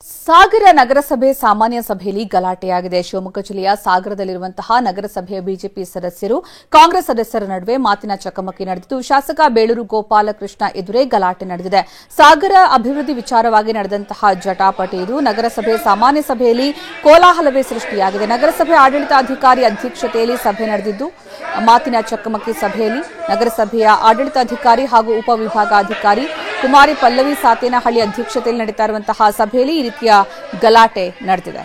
ಸಾಗರ ನಗರಸಭೆ ಸಾಮಾನ್ಯ ಸಭೆಯಲ್ಲಿ ಗಲಾಟೆಯಾಗಿದೆ. ಶಿವಮೊಗ್ಗ ಜಿಲ್ಲೆಯ ಸಾಗರದಲ್ಲಿರುವಂತಹ ನಗರಸಭೆಯ ಬಿಜೆಪಿ ಸದಸ್ಯರು ಕಾಂಗ್ರೆಸ್ ಸದಸ್ಯರ ನಡುವೆ ಮಾತಿನ ಚಕಮಕಿ ನಡೆದಿದ್ದು, ಶಾಸಕ ಬೇಳೂರು ಗೋಪಾಲಕೃಷ್ಣ ಎದುರೇ ಗಲಾಟೆ ನಡೆದಿದೆ. ಸಾಗರ ಅಭಿವೃದ್ಧಿ ವಿಚಾರವಾಗಿ ನಡೆದಂತಹ ಜಟಾಪಟಿ ಇದು. ನಗರಸಭೆ ಸಾಮಾನ್ಯ ಸಭೆಯಲ್ಲಿ ಕೋಲಾಹಲವೇ ಸೃಷ್ಟಿಯಾಗಿದೆ. ನಗರಸಭೆ ಆಡಳಿತಾಧಿಕಾರಿ ಅಧ್ಯಕ್ಷತೆಯಲ್ಲಿ ಸಭೆ ನಡೆದಿದ್ದು, ಮಾತಿನ ಚಕಮಕಿ ಸಭೆಯಲ್ಲಿ ನಗರಸಭೆಯ ಆಡಳಿತಾಧಿಕಾರಿ ಹಾಗೂ ಉಪವಿಭಾಗಾಧಿಕಾರಿ ಕುಮಾರಿ ಪಲ್ಲವಿ ಸಾತೇನಹಳ್ಳಿ ಅಧ್ಯಕ್ಷತೆಯಲ್ಲಿ ನಡೀತಾ ಇರುವಂತಹ ಸಭೆಯಲ್ಲಿ ಈ ರೀತಿಯ ಗಲಾಟೆ ನಡೆದಿದೆ.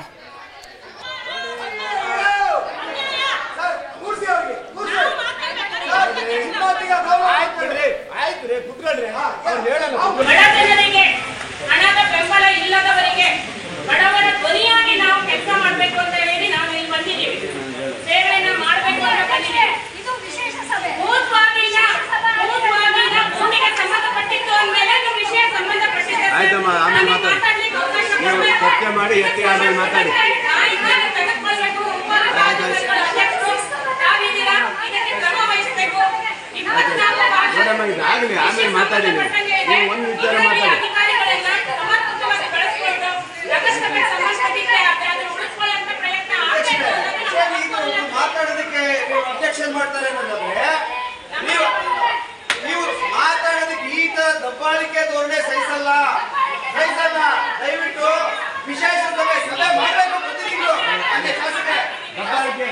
ಮಾಡಿ ಎತ್ತಿ ಆಮೇಲೆ ಮಾತಾಡಿ. ಆಗಲಿ ಆಮೇಲೆ ಮಾತಾಡಿ. ನೀವು ಒಂದು ವಿಚಾರ ಮಾತಾಡಿ. ಮಾತಾಡೋದಕ್ಕೆ ಅಬ್ಜೆಕ್ಷನ್ ಮಾಡ್ತಾರೆ ಅನ್ನೋದಾದ್ರೆ ನೀವು ಮಾತಾಡೋದಕ್ಕೆ ಈಗ ದಬ್ಬಾಳಿಕೆ ಧೋರಣೆ ಸಹಿಸಲ್ಲ. ದಯವಿಟ್ಟು ವಿಶೇಷ ಸಭೆ ಮಾಡಬೇಕು. ಪ್ರತಿನಿಧಿಗಳು ಶಾಸಕರೇ ದಬ್ಬಾಳಿಕೆ